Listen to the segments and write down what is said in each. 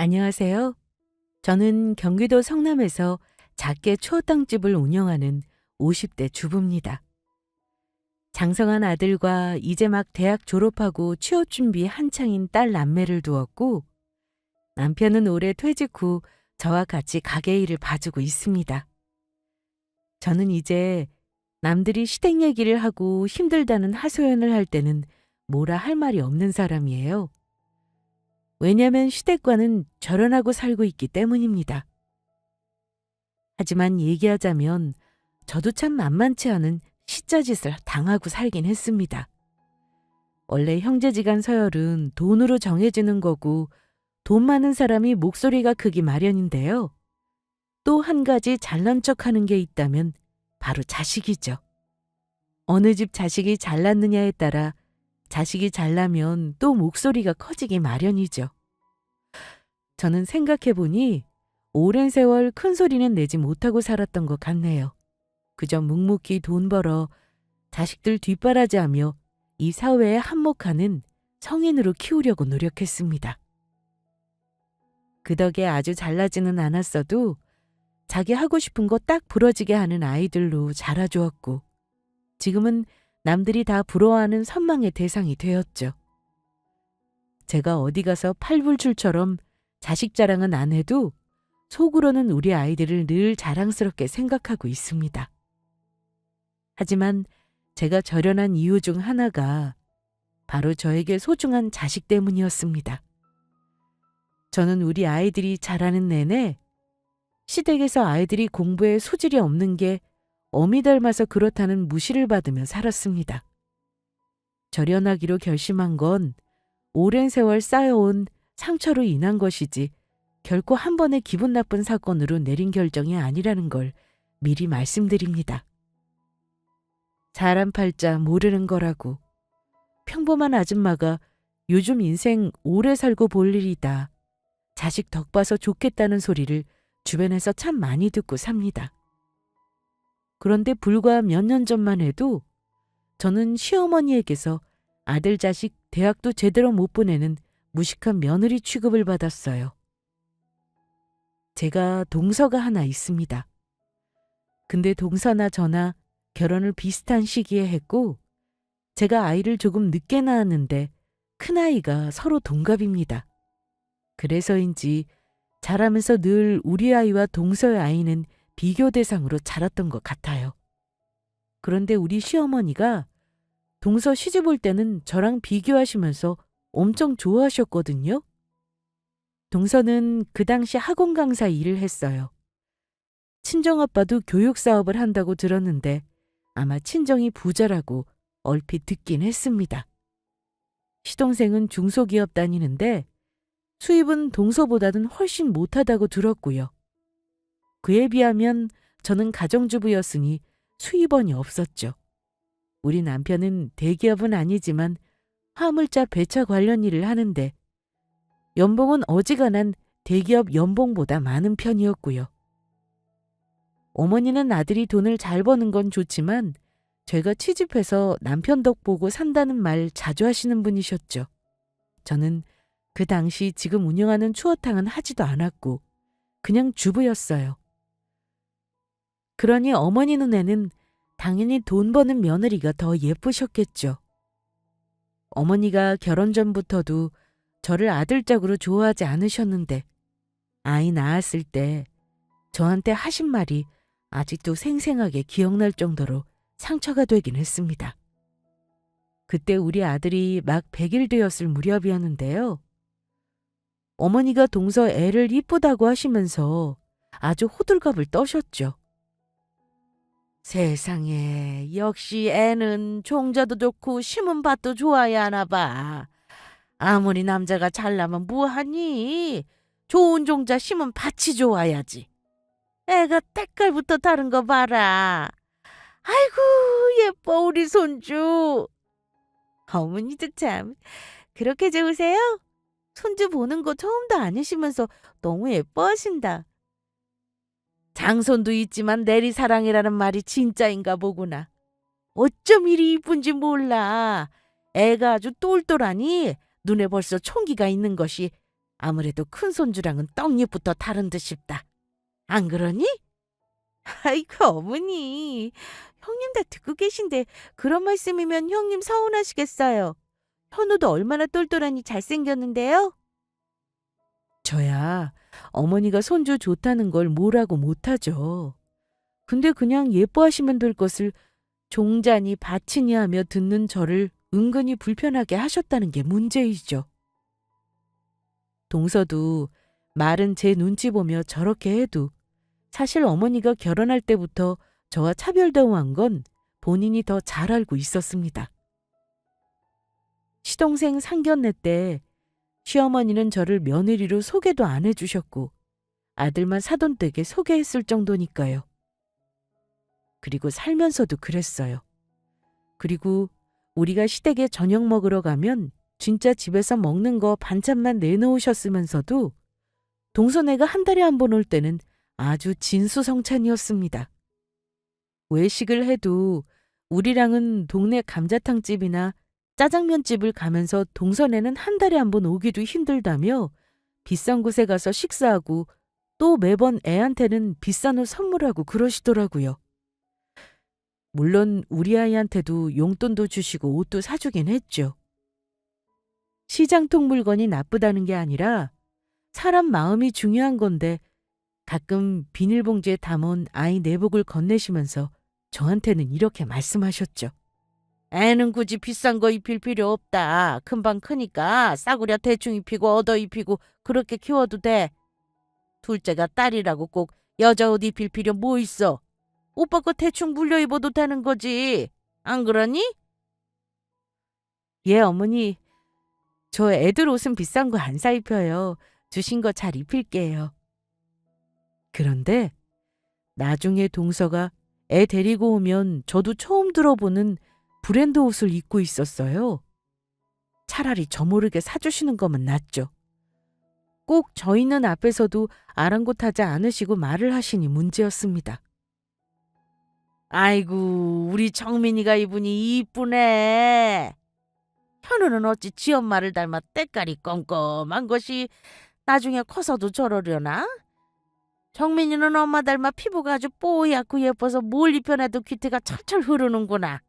안녕하세요. 저는 경기도 성남에서 작게 추어탕집을 운영하는 50대 주부입니다. 장성한 아들과 이제 막 대학 졸업하고 취업 준비 한창인 딸 남매를 두었고, 남편은 올해 퇴직 후 저와 같이 가게 일을 봐주고 있습니다. 저는 이제 남들이 시댁 얘기를 하고 힘들다는 하소연을 할 때는 뭐라 할 말이 없는 사람이에요. 왜냐면 시댁과는 절연하고 살고 있기 때문입니다. 하지만 얘기하자면 저도 참 만만치 않은 시짜짓을 당하고 살긴 했습니다. 원래 형제지간 서열은 돈으로 정해지는 거고 돈 많은 사람이 목소리가 크기 마련인데요. 또 한 가지 잘난 척하는 게 있다면 바로 자식이죠. 어느 집 자식이 잘났느냐에 따라 자식이 잘나면 또 목소리가 커지기 마련이죠. 저는 생각해보니 오랜 세월 큰 소리는 내지 못하고 살았던 것 같네요. 그저 묵묵히 돈 벌어 자식들 뒷바라지하며 이 사회에 한몫하는 성인으로 키우려고 노력했습니다. 그 덕에 아주 잘나지는 않았어도 자기 하고 싶은 거 딱 부러지게 하는 아이들로 자라주었고, 지금은 남들이 다 부러워하는 선망의 대상이 되었죠. 제가 어디 가서 팔불출처럼 자식 자랑은 안 해도 속으로는 우리 아이들을 늘 자랑스럽게 생각하고 있습니다. 하지만 제가 절연한 이유 중 하나가 바로 저에게 소중한 자식 때문이었습니다. 저는 우리 아이들이 자라는 내내 시댁에서 아이들이 공부에 소질이 없는 게 어미 닮아서 그렇다는 무시를 받으며 살았습니다. 절연하기로 결심한 건 오랜 세월 쌓여온 상처로 인한 것이지 결코 한 번의 기분 나쁜 사건으로 내린 결정이 아니라는 걸 미리 말씀드립니다. 사람 팔자 모르는 거라고, 평범한 아줌마가 요즘 인생 오래 살고 볼 일이다, 자식 덕 봐서 좋겠다는 소리를 주변에서 참 많이 듣고 삽니다. 그런데 불과 몇 년 전만 해도 저는 시어머니에게서 아들 자식 대학도 제대로 못 보내는 무식한 며느리 취급을 받았어요. 제가 동서가 하나 있습니다. 근데 동서나 저나 결혼을 비슷한 시기에 했고, 제가 아이를 조금 늦게 낳았는데 큰아이가 서로 동갑입니다. 그래서인지 자라면서 늘 우리 아이와 동서의 아이는 비교 대상으로 자랐던 것 같아요. 그런데 우리 시어머니가 동서 시집 올 때는 저랑 비교하시면서 엄청 좋아하셨거든요. 동서는 그 당시 학원 강사 일을 했어요. 친정아빠도 교육 사업을 한다고 들었는데 아마 친정이 부자라고 얼핏 듣긴 했습니다. 시동생은 중소기업 다니는데 수입은 동서보다는 훨씬 못하다고 들었고요. 그에 비하면 저는 가정주부였으니 수입원이 없었죠. 우리 남편은 대기업은 아니지만 화물차 배차 관련 일을 하는데 연봉은 어지간한 대기업 연봉보다 많은 편이었고요. 어머니는 아들이 돈을 잘 버는 건 좋지만 제가 취직해서 남편 덕 보고 산다는 말 자주 하시는 분이셨죠. 저는 그 당시 지금 운영하는 추어탕은 하지도 않았고 그냥 주부였어요. 그러니 어머니 눈에는 당연히 돈 버는 며느리가 더 예쁘셨겠죠. 어머니가 결혼 전부터도 저를 아들짝으로 좋아하지 않으셨는데 아이 낳았을 때 저한테 하신 말이 아직도 생생하게 기억날 정도로 상처가 되긴 했습니다. 그때 우리 아들이 막 100일 되었을 무렵이었는데요. 어머니가 동서 애를 이쁘다고 하시면서 아주 호들갑을 떠셨죠. 세상에, 역시 애는 종자도 좋고 심은 밭도 좋아야 하나 봐. 아무리 남자가 잘나면 뭐하니? 좋은 종자 심은 밭이 좋아야지. 애가 때깔부터 다른 거 봐라. 아이고, 예뻐 우리 손주. 어머니도 참 그렇게 좋으세요? 손주 보는 거 처음도 아니시면서 너무 예뻐하신다. 장손도 있지만 내리사랑이라는 말이 진짜인가 보구나. 어쩜 이리 이쁜지 몰라. 애가 아주 똘똘하니 눈에 벌써 총기가 있는 것이 아무래도 큰 손주랑은 떡잎부터 다른 듯 싶다. 안 그러니? 아이고 어머니, 형님 다 듣고 계신데 그런 말씀이면 형님 서운하시겠어요. 현우도 얼마나 똘똘하니 잘생겼는데요? 저야 어머니가 손주 좋다는 걸 뭐라고 못하죠. 근데 그냥 예뻐하시면 될 것을 종자니 바치니 하며 듣는 저를 은근히 불편하게 하셨다는 게 문제이죠. 동서도 말은 제 눈치 보며 저렇게 해도 사실 어머니가 결혼할 때부터 저와 차별 대우한 건 본인이 더 잘 알고 있었습니다. 시동생 상견례 때 시어머니는 저를 며느리로 소개도 안 해주셨고 아들만 사돈댁에 소개했을 정도니까요. 그리고 살면서도 그랬어요. 그리고 우리가 시댁에 저녁 먹으러 가면 진짜 집에서 먹는 거 반찬만 내놓으셨으면서도 동서네가 한 달에 한 번 올 때는 아주 진수성찬이었습니다. 외식을 해도 우리랑은 동네 감자탕집이나 짜장면집을 가면서 동서네는 한 달에 한 번 오기도 힘들다며 비싼 곳에 가서 식사하고 또 매번 애한테는 비싼 옷 선물하고 그러시더라고요. 물론 우리 아이한테도 용돈도 주시고 옷도 사주긴 했죠. 시장통 물건이 나쁘다는 게 아니라 사람 마음이 중요한 건데 가끔 비닐봉지에 담은 아이 내복을 건네시면서 저한테는 이렇게 말씀하셨죠. 애는 굳이 비싼 거 입힐 필요 없다. 금방 크니까 싸구려 대충 입히고 얻어 입히고 그렇게 키워도 돼. 둘째가 딸이라고 꼭 여자 옷 입힐 필요 뭐 있어. 오빠 거 대충 물려 입어도 되는 거지. 안 그러니? 예, 어머니. 저 애들 옷은 비싼 거 안 사 입혀요. 주신 거 잘 입힐게요. 그런데 나중에 동서가 애 데리고 오면 저도 처음 들어보는 브랜드 옷을 입고 있었어요. 차라리 저 모르게 사주시는 거면 낫죠. 꼭 저 있는 앞에서도 아랑곳하지 않으시고 말을 하시니 문제였습니다. 아이고, 우리 정민이가 입으니 이쁘네. 현우는 어찌 지 엄마를 닮아 때깔이 껌껌한 것이 나중에 커서도 저러려나? 정민이는 엄마 닮아 피부가 아주 뽀얗고 예뻐서 뭘 입혀놔도 귀태가 철철 흐르는구나.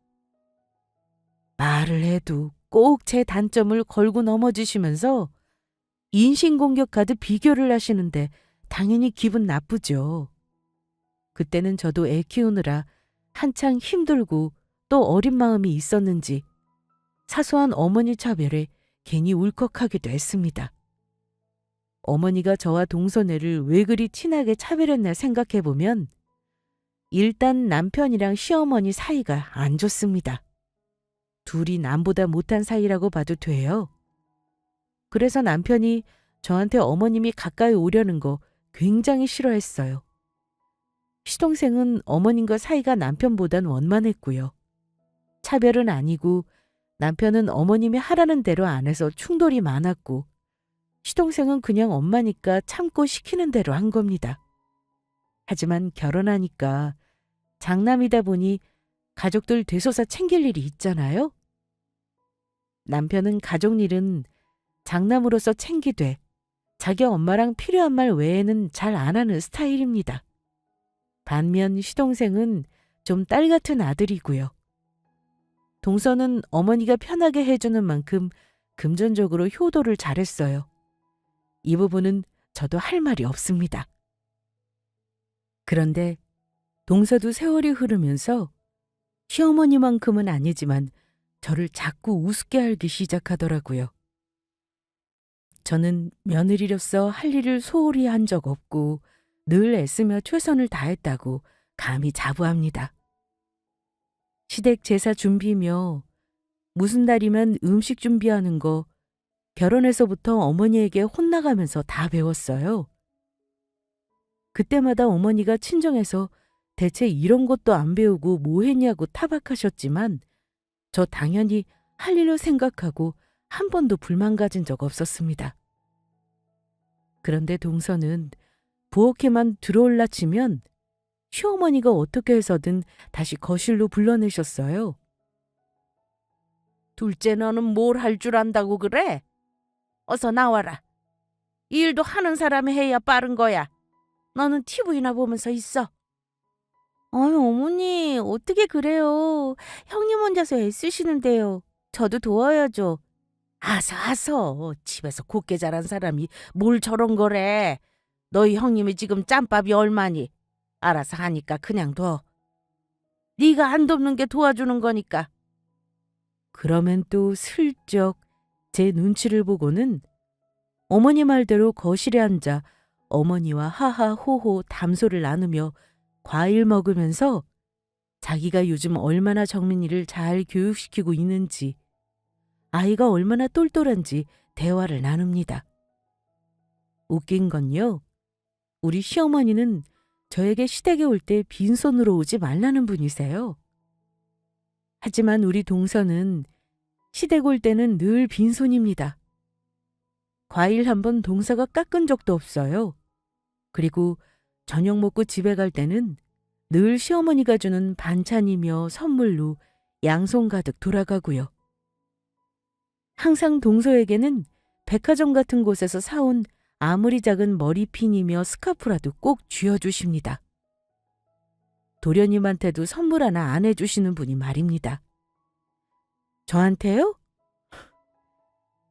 말을 해도 꼭 제 단점을 걸고 넘어지시면서 인신공격하듯 비교를 하시는데 당연히 기분 나쁘죠. 그때는 저도 애 키우느라 한창 힘들고 또 어린 마음이 있었는지 사소한 어머니 차별에 괜히 울컥하기도 했습니다. 어머니가 저와 동서네를 왜 그리 티나게 차별했나 생각해보면 일단 남편이랑 시어머니 사이가 안 좋습니다. 둘이 남보다 못한 사이라고 봐도 돼요. 그래서 남편이 저한테 어머님이 가까이 오려는 거 굉장히 싫어했어요. 시동생은 어머님과 사이가 남편보단 원만했고요. 차별은 아니고 남편은 어머님이 하라는 대로 안 해서 충돌이 많았고 시동생은 그냥 엄마니까 참고 시키는 대로 한 겁니다. 하지만 결혼하니까 장남이다 보니 가족들 되소사 챙길 일이 있잖아요. 남편은 가족 일은 장남으로서 챙기되 자기 엄마랑 필요한 말 외에는 잘 안 하는 스타일입니다. 반면 시동생은 좀 딸 같은 아들이고요. 동서는 어머니가 편하게 해주는 만큼 금전적으로 효도를 잘했어요. 이 부분은 저도 할 말이 없습니다. 그런데 동서도 세월이 흐르면서 시어머니만큼은 아니지만 저를 자꾸 우습게 알기 시작하더라고요. 저는 며느리로서 할 일을 소홀히 한 적 없고 늘 애쓰며 최선을 다했다고 감히 자부합니다. 시댁 제사 준비며 무슨 날이면 음식 준비하는 거 결혼해서부터 어머니에게 혼나가면서 다 배웠어요. 그때마다 어머니가 친정에서 대체 이런 것도 안 배우고 뭐 했냐고 타박하셨지만 저 당연히 할 일로 생각하고 한 번도 불만 가진 적 없었습니다. 그런데 동서는 부엌에만 들어올라 치면 시어머니가 어떻게 해서든 다시 거실로 불러내셨어요. 둘째 너는 뭘 할 줄 안다고 그래? 어서 나와라. 이 일도 하는 사람이 해야 빠른 거야. 너는 TV나 보면서 있어. 아유, 어머니, 어떻게 그래요? 형님 혼자서 애쓰시는데요. 저도 도와야죠. 아서. 집에서 곱게 자란 사람이 뭘 저런 거래. 너희 형님이 지금 짬밥이 얼마니? 알아서 하니까 그냥 둬. 네가 안 돕는 게 도와주는 거니까. 그러면 또 슬쩍 제 눈치를 보고는 어머니 말대로 거실에 앉아 어머니와 하하호호 담소를 나누며 과일 먹으면서 자기가 요즘 얼마나 정민이를 잘 교육시키고 있는지, 아이가 얼마나 똘똘한지 대화를 나눕니다. 웃긴 건요, 우리 시어머니는 저에게 시댁에 올 때 빈손으로 오지 말라는 분이세요. 하지만 우리 동서는 시댁 올 때는 늘 빈손입니다. 과일 한 번 동서가 깎은 적도 없어요. 그리고 저녁 먹고 집에 갈 때는 늘 시어머니가 주는 반찬이며 선물로 양손 가득 돌아가고요. 항상 동서에게는 백화점 같은 곳에서 사온 아무리 작은 머리핀이며 스카프라도 꼭 쥐어주십니다. 도련님한테도 선물 하나 안 해주시는 분이 말입니다. 저한테요?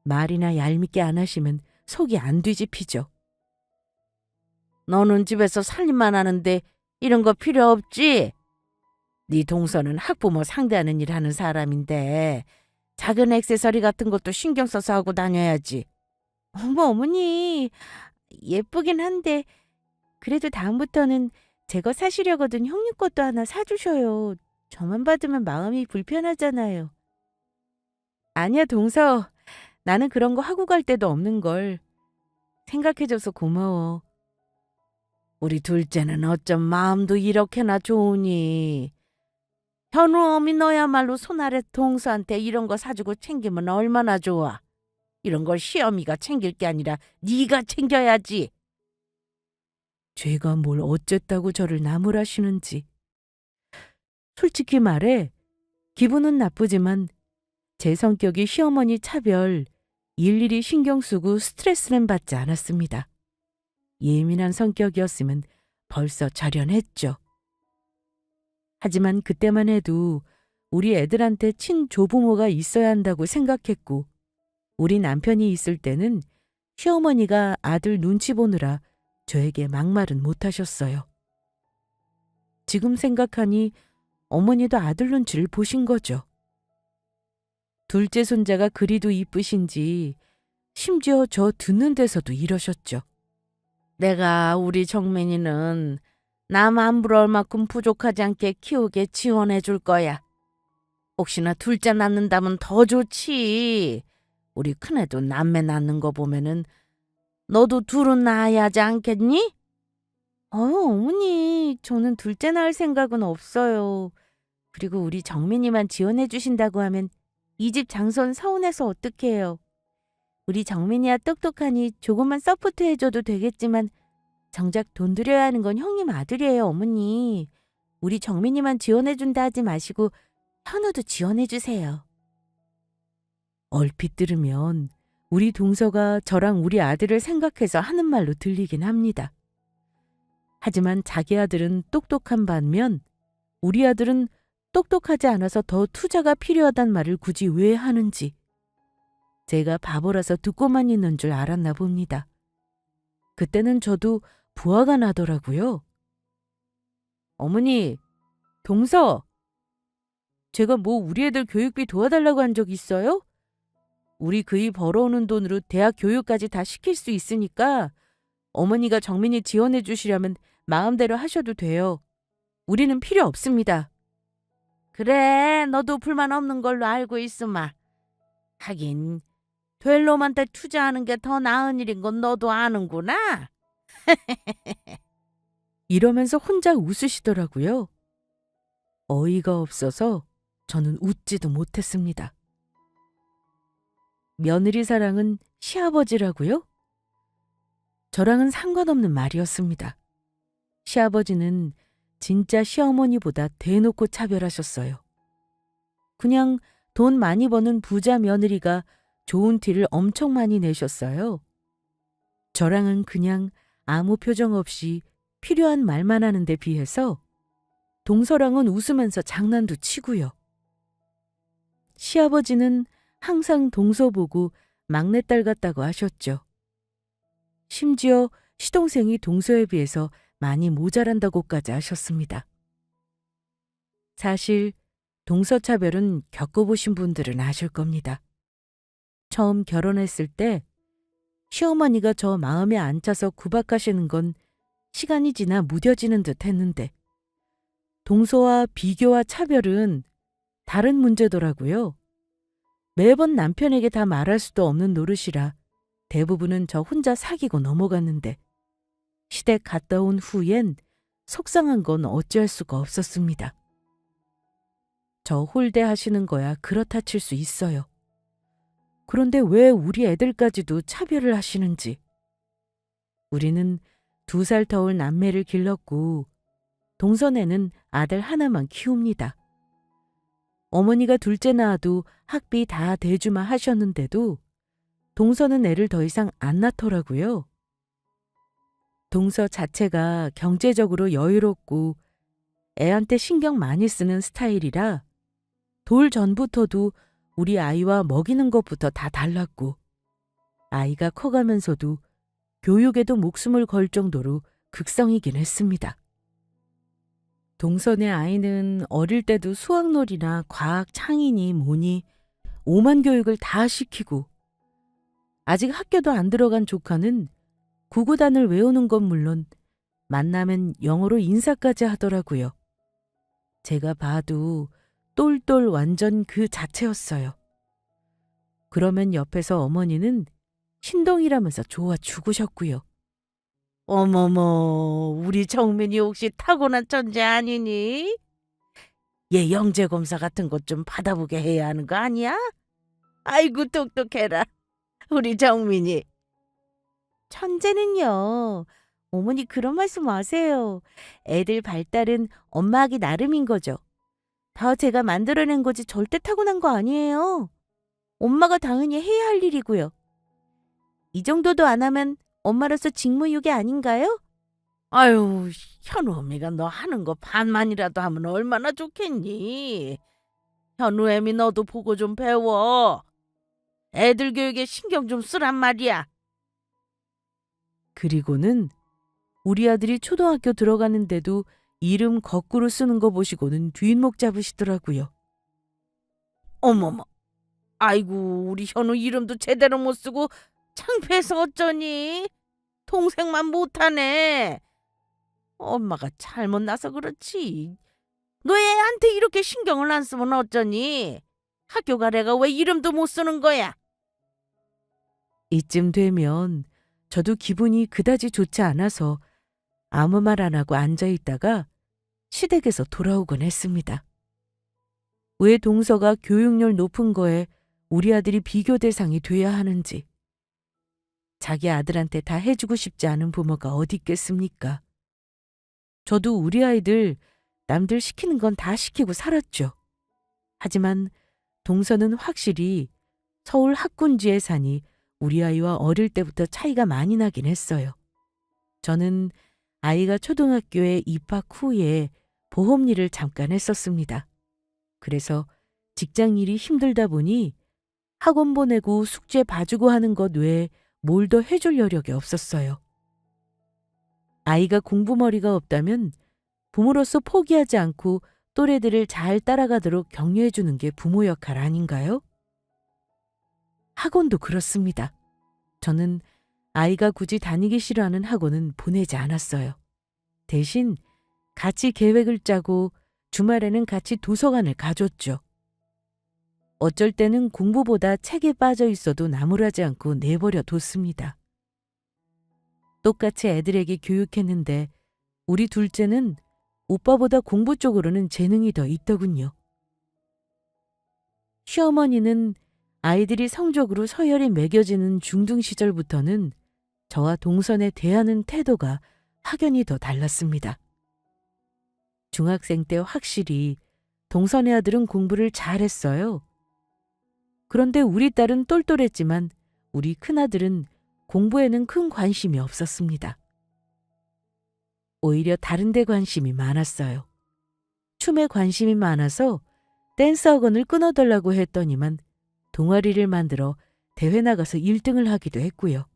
말이나 얄밉게 안 하시면 속이 안 뒤집히죠. 너는 집에서 살림만 하는데 이런 거 필요 없지? 네 동서는 학부모 상대하는 일 하는 사람인데 작은 액세서리 같은 것도 신경 써서 하고 다녀야지. 어머니, 예쁘긴 한데 그래도 다음부터는 제 거 사시려거든 형님 것도 하나 사주셔요. 저만 받으면 마음이 불편하잖아요. 아니야, 동서. 나는 그런 거 하고 갈 데도 없는 걸. 생각해줘서 고마워. 우리 둘째는 어쩜 마음도 이렇게나 좋으니. 현우 어미 너야말로 손아래 동서한테 이런 거 사주고 챙기면 얼마나 좋아. 이런 걸 시어미가 챙길 게 아니라 네가 챙겨야지. 죄가 뭘 어쨌다고 저를 나무라시는지. 솔직히 말해 기분은 나쁘지만 제 성격이 시어머니 차별 일일이 신경 쓰고 스트레스는 받지 않았습니다. 예민한 성격이었으면 벌써 절연했죠. 하지만 그때만 해도 우리 애들한테 친조부모가 있어야 한다고 생각했고 우리 남편이 있을 때는 시어머니가 아들 눈치 보느라 저에게 막말은 못하셨어요. 지금 생각하니 어머니도 아들 눈치를 보신 거죠. 둘째 손자가 그리도 이쁘신지 심지어 저 듣는 데서도 이러셨죠. 내가 우리 정민이는 남 안 부러울 만큼 부족하지 않게 키우게 지원해 줄 거야. 혹시나 둘째 낳는다면 더 좋지. 우리 큰애도 남매 낳는 거 보면은 너도 둘은 낳아야 하지 않겠니? 어머니, 저는 둘째 낳을 생각은 없어요. 그리고 우리 정민이만 지원해 주신다고 하면 이 집 장손 서운해서 어떡해요. 우리 정민이야 똑똑하니 조금만 서포트 해줘도 되겠지만 정작 돈 들여야 하는 건 형님 아들이에요, 어머니. 우리 정민이만 지원해준다 하지 마시고 현우도 지원해주세요. 얼핏 들으면 우리 동서가 저랑 우리 아들을 생각해서 하는 말로 들리긴 합니다. 하지만 자기 아들은 똑똑한 반면 우리 아들은 똑똑하지 않아서 더 투자가 필요하단 말을 굳이 왜 하는지 제가 바보라서 듣고만 있는 줄 알았나 봅니다. 그때는 저도 부화가 나더라고요. 어머니, 동서, 제가 뭐 우리 애들 교육비 도와달라고 한 적 있어요? 우리 그이 벌어오는 돈으로 대학 교육까지 다 시킬 수 있으니까 어머니가 정민이 지원해 주시려면 마음대로 하셔도 돼요. 우리는 필요 없습니다. 그래, 너도 불만 없는 걸로 알고 있으마. 하긴 될 놈한테 투자하는 게 더 나은 일인 건 너도 아는구나. 이러면서 혼자 웃으시더라고요. 어이가 없어서 저는 웃지도 못했습니다. 며느리 사랑은 시아버지라고요? 저랑은 상관없는 말이었습니다. 시아버지는 진짜 시어머니보다 대놓고 차별하셨어요. 그냥 돈 많이 버는 부자 며느리가 좋은 티를 엄청 많이 내셨어요. 저랑은 그냥 아무 표정 없이 필요한 말만 하는 데 비해서 동서랑은 웃으면서 장난도 치고요. 시아버지는 항상 동서 보고 막내딸 같다고 하셨죠. 심지어 시동생이 동서에 비해서 많이 모자란다고까지 하셨습니다. 사실 동서 차별은 겪어보신 분들은 아실 겁니다. 처음 결혼했을 때 시어머니가 저 마음에 안 차서 구박하시는 건 시간이 지나 무뎌지는 듯 했는데 동서와 비교와 차별은 다른 문제더라고요. 매번 남편에게 다 말할 수도 없는 노릇이라 대부분은 저 혼자 사귀고 넘어갔는데 시댁 갔다 온 후엔 속상한 건 어찌할 수가 없었습니다. 저 홀대하시는 거야 그렇다 칠 수 있어요. 그런데 왜 우리 애들까지도 차별을 하시는지. 우리는 2살 터울 남매를 길렀고 동선에는 아들 하나만 키웁니다. 어머니가 둘째 낳아도 학비 다 대주마 하셨는데도 동서는 애를 더 이상 안 낳더라고요. 동서 자체가 경제적으로 여유롭고 애한테 신경 많이 쓰는 스타일이라 돌 전부터도 우리 아이와 먹이는 것부터 다 달랐고 아이가 커가면서도 교육에도 목숨을 걸 정도로 극성이긴 했습니다. 동선의 아이는 어릴 때도 수학놀이나 과학 창의니 뭐니 오만 교육을 다 시키고 아직 학교도 안 들어간 조카는 구구단을 외우는 건 물론 만나면 영어로 인사까지 하더라고요. 제가 봐도 똘똘 완전 그 자체였어요. 그러면 옆에서 어머니는 신동이라면서 좋아 죽으셨고요. 어머머, 우리 정민이 혹시 타고난 천재 아니니? 얘 영재검사 같은 것 좀 받아보게 해야 하는 거 아니야? 아이고 똑똑해라, 우리 정민이. 천재는요. 어머니 그런 말씀 마세요. 애들 발달은 엄마 하기 나름인 거죠. 다 제가 만들어낸 거지 절대 타고난 거 아니에요. 엄마가 당연히 해야 할 일이고요. 이 정도도 안 하면 엄마로서 직무유기 아닌가요? 아유, 현우 언니가 너 하는 거 반만이라도 하면 얼마나 좋겠니? 현우 애미 너도 보고 좀 배워. 애들 교육에 신경 좀 쓰란 말이야. 그리고는 우리 아들이 초등학교 들어가는데도 이름 거꾸로 쓰는 거 보시고는 뒷목 잡으시더라고요. 어머머, 아이고 우리 현우 이름도 제대로 못 쓰고 창피해서 어쩌니? 동생만 못하네. 엄마가 잘못 나서 그렇지. 너 애한테 이렇게 신경을 안 쓰면 어쩌니? 학교 가래가 왜 이름도 못 쓰는 거야? 이쯤 되면 저도 기분이 그다지 좋지 않아서 아무 말 안 하고 앉아 있다가 시댁에서 돌아오곤 했습니다. 왜 동서가 교육열 높은 거에 우리 아들이 비교 대상이 돼야 하는지. 자기 아들한테 다 해주고 싶지 않은 부모가 어디 있겠습니까? 저도 우리 아이들 남들 시키는 건 다 시키고 살았죠. 하지만 동서는 확실히 서울 학군지에 사니 우리 아이와 어릴 때부터 차이가 많이 나긴 했어요. 저는 아이가 초등학교에 입학 후에 보험 일을 잠깐 했었습니다. 그래서 직장 일이 힘들다 보니 학원 보내고 숙제 봐주고 하는 것 외에 뭘 더 해줄 여력이 없었어요. 아이가 공부머리가 없다면 부모로서 포기하지 않고 또래들을 잘 따라가도록 격려해 주는 게 부모 역할 아닌가요? 학원도 그렇습니다. 저는 아이가 굳이 다니기 싫어하는 학원은 보내지 않았어요. 대신 같이 계획을 짜고 주말에는 같이 도서관을 가줬죠. 어쩔 때는 공부보다 책에 빠져 있어도 나무라지 않고 내버려 뒀습니다. 똑같이 애들에게 교육했는데 우리 둘째는 오빠보다 공부 쪽으로는 재능이 더 있더군요. 시어머니는 아이들이 성적으로 서열이 매겨지는 중등 시절부터는 저와 동선에 대하는 태도가 확연히 더 달랐습니다. 중학생 때 확실히 동선의 아들은 공부를 잘했어요. 그런데 우리 딸은 똘똘했지만 우리 큰아들은 공부에는 큰 관심이 없었습니다. 오히려 다른 데 관심이 많았어요. 춤에 관심이 많아서 댄스 학원을 끊어달라고 했더니만 동아리를 만들어 대회 나가서 1등을 하기도 했고요.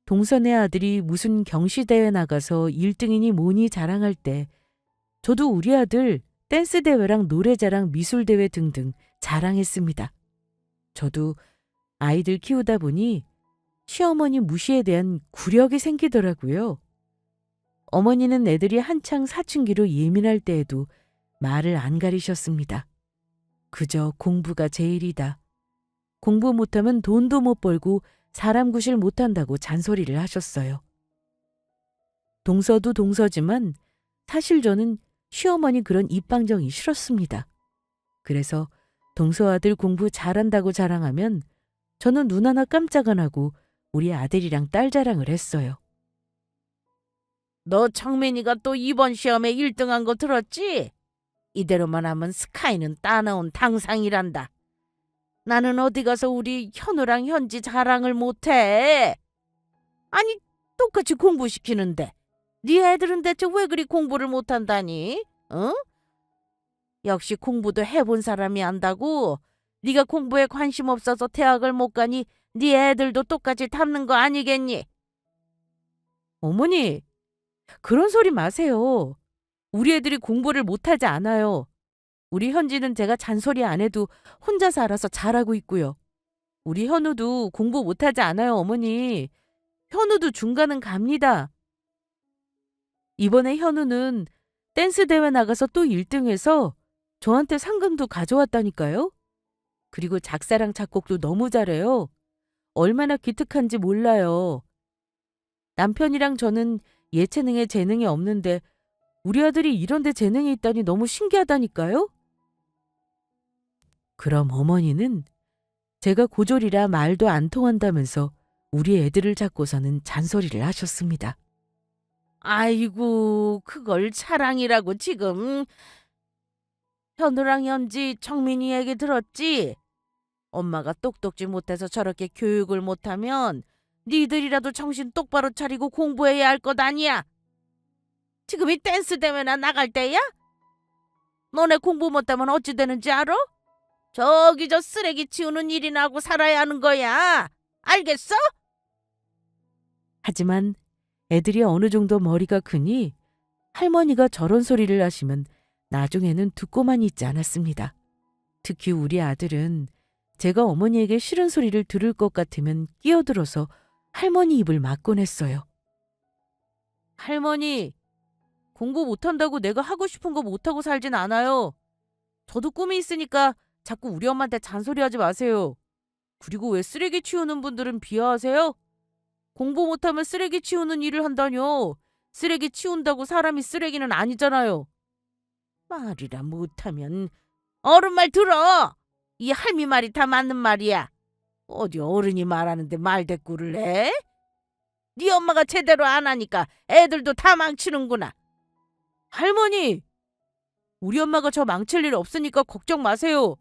동선의 아들이 무슨 경시대회 나가서 1등이니 뭐니 자랑할 때 저도 우리 아들 댄스 대회랑 노래자랑 미술대회 등등 자랑했습니다. 저도 아이들 키우다 보니 시어머니 무시에 대한 굴욕이 생기더라고요. 어머니는 애들이 한창 사춘기로 예민할 때에도 말을 안 가리셨습니다. 그저 공부가 제일이다. 공부 못하면 돈도 못 벌고 사람 구실 못한다고 잔소리를 하셨어요. 동서도 동서지만 사실 저는 시어머니 그런 입방정이 싫었습니다. 그래서 동서 아들 공부 잘한다고 자랑하면 저는 눈 하나 깜짝 안 하고 우리 아들이랑 딸 자랑을 했어요. 너 청민이가 또 이번 시험에 1등한 거 들었지? 이대로만 하면 스카이는 따나온 당상이란다. 나는 어디 가서 우리 현우랑 현지 자랑을 못해. 아니, 똑같이 공부시키는데 네 애들은 대체 왜 그리 공부를 못한다니? 어? 역시 공부도 해본 사람이 안다고. 네가 공부에 관심 없어서 대학을 못 가니 네 애들도 똑같이 탐는 거 아니겠니? 어머니, 그런 소리 마세요. 우리 애들이 공부를 못하지 않아요. 우리 현지는 제가 잔소리 안 해도 혼자서 알아서 잘하고 있고요. 우리 현우도 공부 못하지 않아요, 어머니. 현우도 중간은 갑니다. 이번에 현우는 댄스 대회 나가서 또 1등해서 저한테 상금도 가져왔다니까요. 그리고 작사랑 작곡도 너무 잘해요. 얼마나 기특한지 몰라요. 남편이랑 저는 예체능에 재능이 없는데 우리 아들이 이런 데 재능이 있다니 너무 신기하다니까요. 그럼 어머니는 제가 고졸이라 말도 안 통한다면서 우리 애들을 잡고서는 잔소리를 하셨습니다. 아이고, 그걸 자랑이라고 지금. 현우랑 현지 청민이 얘기 들었지? 엄마가 똑똑지 못해서 저렇게 교육을 못하면 니들이라도 정신 똑바로 차리고 공부해야 할 것 아니야. 지금이 댄스 대회나 나갈 때야? 너네 공부 못하면 어찌 되는지 알아? 저기 저 쓰레기 치우는 일이나 하고 살아야 하는 거야. 알겠어? 하지만 애들이 어느 정도 머리가 크니 할머니가 저런 소리를 하시면 나중에는 듣고만 있지 않았습니다. 특히 우리 아들은 제가 어머니에게 싫은 소리를 들을 것 같으면 끼어들어서 할머니 입을 막곤 했어요. 할머니, 공부 못한다고 내가 하고 싶은 거 못하고 살진 않아요. 저도 꿈이 있으니까 자꾸 우리 엄마한테 잔소리하지 마세요. 그리고 왜 쓰레기 치우는 분들은 비하하세요? 공부 못하면 쓰레기 치우는 일을 한다뇨. 쓰레기 치운다고 사람이 쓰레기는 아니잖아요. 말이라 못하면 어른 말 들어. 이 할미 말이 다 맞는 말이야. 어디 어른이 말하는데 말대꾸를 해? 네 엄마가 제대로 안 하니까 애들도 다 망치는구나. 할머니, 우리 엄마가 저 망칠 일 없으니까 걱정 마세요.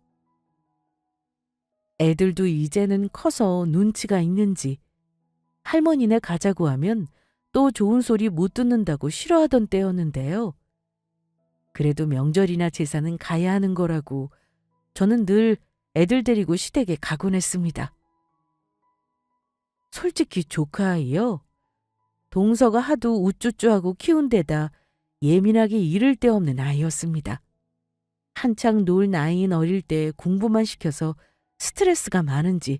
애들도 이제는 커서 눈치가 있는지 할머니네 가자고 하면 또 좋은 소리 못 듣는다고 싫어하던 때였는데요. 그래도 명절이나 제사는 가야 하는 거라고 저는 늘 애들 데리고 시댁에 가곤 했습니다. 솔직히 조카아이요. 동서가 하도 우쭈쭈하고 키운 데다 예민하게 이를 데 없는 아이였습니다. 한창 놀 나이인 어릴 때 공부만 시켜서 스트레스가 많은지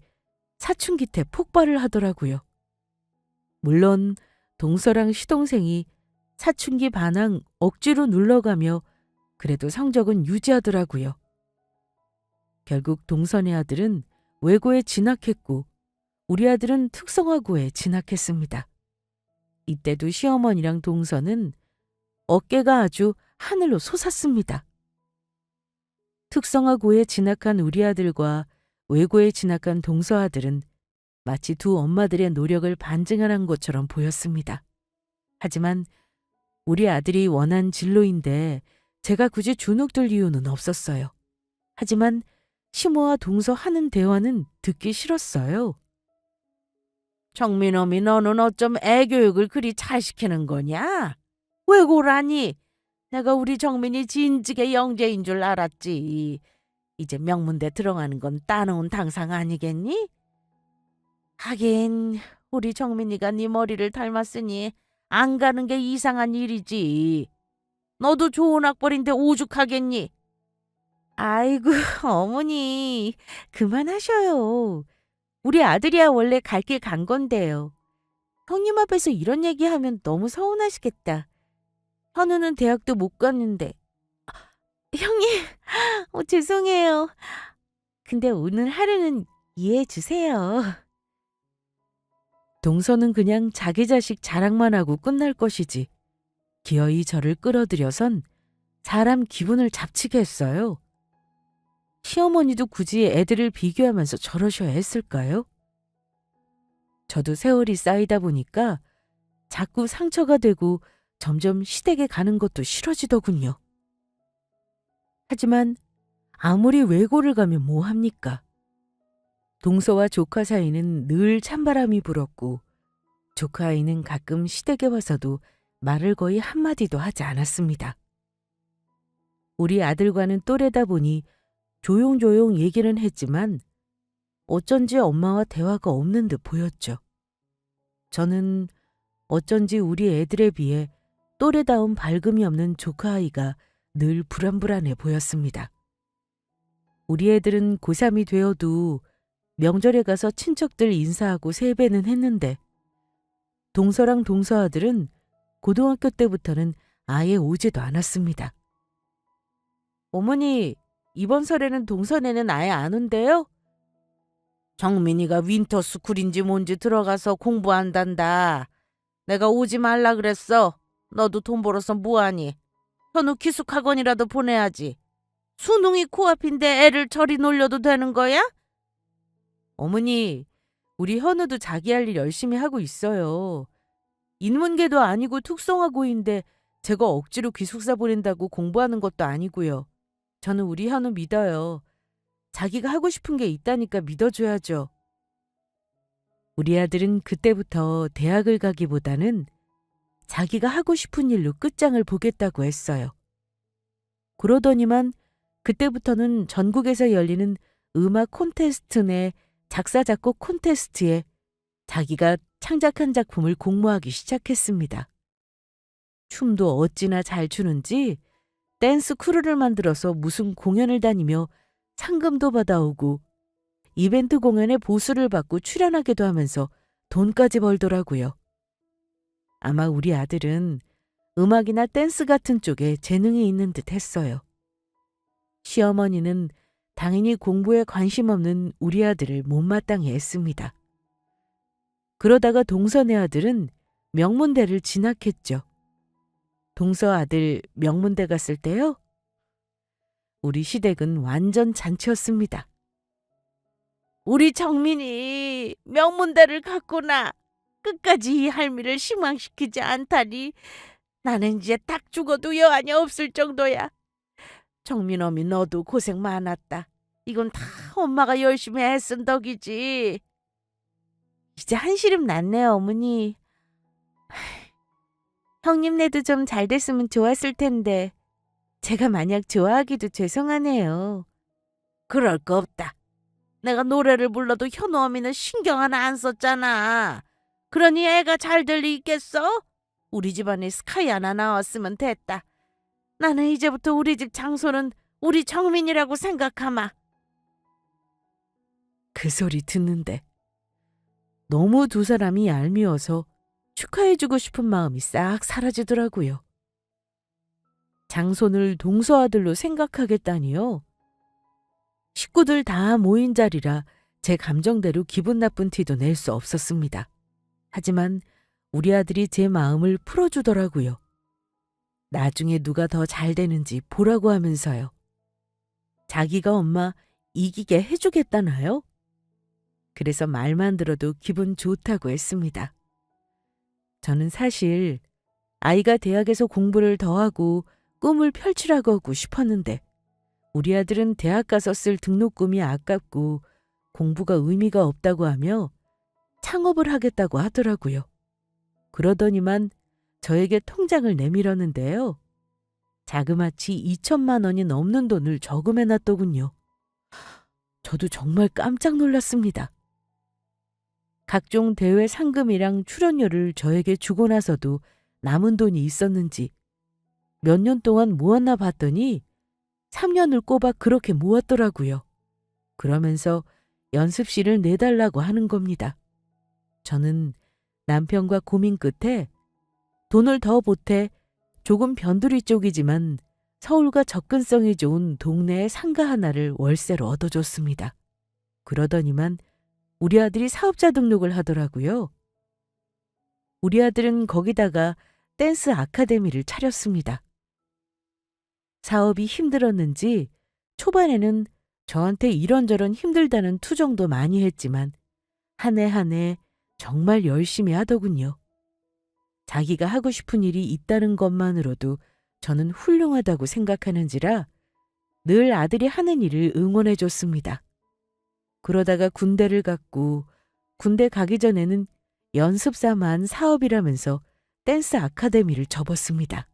사춘기 때 폭발을 하더라고요. 물론 동서랑 시동생이 사춘기 반항 억지로 눌러가며 그래도 성적은 유지하더라고요. 결국 동선의 아들은 외고에 진학했고 우리 아들은 특성화고에 진학했습니다. 이때도 시어머니랑 동서는 어깨가 아주 하늘로 솟았습니다. 특성화고에 진학한 우리 아들과 외고에 진학한 동서 아들은 마치 두 엄마들의 노력을 반증하는 것처럼 보였습니다. 하지만 우리 아들이 원한 진로인데 제가 굳이 주눅들 이유는 없었어요. 하지만 시모와 동서 하는 대화는 듣기 싫었어요. 정민엄이 너는 어쩜 애 교육을 그리 잘 시키는 거냐? 왜 고라니? 내가 우리 정민이 진즉에 영재인 줄 알았지. 이제 명문대 들어가는 건 따놓은 당상 아니겠니? 하긴 우리 정민이가 네 머리를 닮았으니 안 가는 게 이상한 일이지. 너도 좋은 학벌인데 오죽하겠니? 아이고, 어머니, 그만하셔요. 우리 아들이야 원래 갈 길 간 건데요. 형님 앞에서 이런 얘기하면 너무 서운하시겠다. 현우는 대학도 못 갔는데. 형님, 죄송해요. 근데 오늘 하루는 이해해 주세요. 동서는 그냥 자기 자식 자랑만 하고 끝날 것이지. 기어이 저를 끌어들여선 사람 기분을 잡치게 했어요. 시어머니도 굳이 애들을 비교하면서 저러셔야 했을까요? 저도 세월이 쌓이다 보니까 자꾸 상처가 되고 점점 시댁에 가는 것도 싫어지더군요. 하지만 아무리 외고를 가면 뭐 합니까? 동서와 조카 사이는 늘 찬바람이 불었고 조카 아이는 가끔 시댁에 와서도 말을 거의 한마디도 하지 않았습니다. 우리 아들과는 또래다 보니 조용조용 얘기는 했지만 어쩐지 엄마와 대화가 없는 듯 보였죠. 저는 어쩐지 우리 애들에 비해 또래다운 밝음이 없는 조카 아이가 늘 불안불안해 보였습니다. 우리 애들은 고3이 되어도 명절에 가서 친척들 인사하고 세배는 했는데 동서랑 동서 아들은 고등학교 때부터는 아예 오지도 않았습니다. 어머니, 이번 설에는 동서네는 아예 안 온대요? 정민이가 윈터스쿨인지 뭔지 들어가서 공부한단다. 내가 오지 말라 그랬어. 너도 돈 벌어서 뭐하니? 현우 기숙학원이라도 보내야지. 수능이 코앞인데 애를 저리 놀려도 되는 거야? 어머니, 우리 현우도 자기 할 일 열심히 하고 있어요. 인문계도 아니고 특성화고인데 제가 억지로 기숙사 보낸다고 공부하는 것도 아니고요. 저는 우리 현우 믿어요. 자기가 하고 싶은 게 있다니까 믿어줘야죠. 우리 아들은 그때부터 대학을 가기보다는 자기가 하고 싶은 일로 끝장을 보겠다고 했어요. 그러더니만 그때부터는 전국에서 열리는 음악 콘테스트 내 작사 작곡 콘테스트에 자기가 창작한 작품을 공모하기 시작했습니다. 춤도 어찌나 잘 추는지 댄스 크루를 만들어서 무슨 공연을 다니며 상금도 받아오고 이벤트 공연에 보수를 받고 출연하기도 하면서 돈까지 벌더라고요. 아마 우리 아들은 음악이나 댄스 같은 쪽에 재능이 있는 듯 했어요. 시어머니는 당연히 공부에 관심 없는 우리 아들을 못마땅해 했습니다. 그러다가 동서네 아들은 명문대를 진학했죠. 동서 아들 명문대 갔을 때요? 우리 시댁은 완전 잔치였습니다. 우리 정민이 명문대를 갔구나. 끝까지 이 할미를 실망시키지 않다니. 나는 이제 딱 죽어도 여한이 없을 정도야. 정민엄이 너도 고생 많았다. 이건 다 엄마가 열심히 애쓴 덕이지. 이제 한시름 났네요, 어머니. 형님네도 좀 잘 됐으면 좋았을 텐데 제가 만약 좋아하기도 죄송하네요. 그럴 거 없다. 내가 노래를 불러도 현우 어미는 신경 하나 안 썼잖아. 그러니 애가 잘 될 리 있겠어? 우리 집안에 스카이 하나 나왔으면 됐다. 나는 이제부터 우리 집 장소는 우리 정민이라고 생각하마. 그 소리 듣는데 너무 두 사람이 얄미워서 축하해주고 싶은 마음이 싹 사라지더라고요. 장손을 동서아들로 생각하겠다니요. 식구들 다 모인 자리라 제 감정대로 기분 나쁜 티도 낼 수 없었습니다. 하지만 우리 아들이 제 마음을 풀어주더라고요. 나중에 누가 더 잘 되는지 보라고 하면서요. 자기가 엄마 이기게 해주겠다나요? 그래서 말만 들어도 기분 좋다고 했습니다. 저는 사실 아이가 대학에서 공부를 더 하고 꿈을 펼치라고 하고 싶었는데 우리 아들은 대학 가서 쓸 등록금이 아깝고 공부가 의미가 없다고 하며 창업을 하겠다고 하더라고요. 그러더니만 저에게 통장을 내밀었는데요. 자그마치 2천만 원이 넘는 돈을 저금해 놨더군요. 저도 정말 깜짝 놀랐습니다. 각종 대회 상금이랑 출연료를 저에게 주고 나서도 남은 돈이 있었는지 몇 년 동안 모았나 봤더니 3년을 꼬박 그렇게 모았더라고요. 그러면서 연습실을 내달라고 하는 겁니다. 저는 남편과 고민 끝에 돈을 더 보태 조금 변두리 쪽이지만 서울과 접근성이 좋은 동네의 상가 하나를 월세로 얻어줬습니다. 그러더니만 우리 아들이 사업자 등록을 하더라고요. 우리 아들은 거기다가 댄스 아카데미를 차렸습니다. 사업이 힘들었는지 초반에는 저한테 이런저런 힘들다는 투정도 많이 했지만 한 해 한 해 정말 열심히 하더군요. 자기가 하고 싶은 일이 있다는 것만으로도 저는 훌륭하다고 생각하는지라 늘 아들이 하는 일을 응원해 줬습니다. 그러다가 군대를 갔고 군대 가기 전에는 연습 삼아한 사업이라면서 댄스 아카데미를 접었습니다.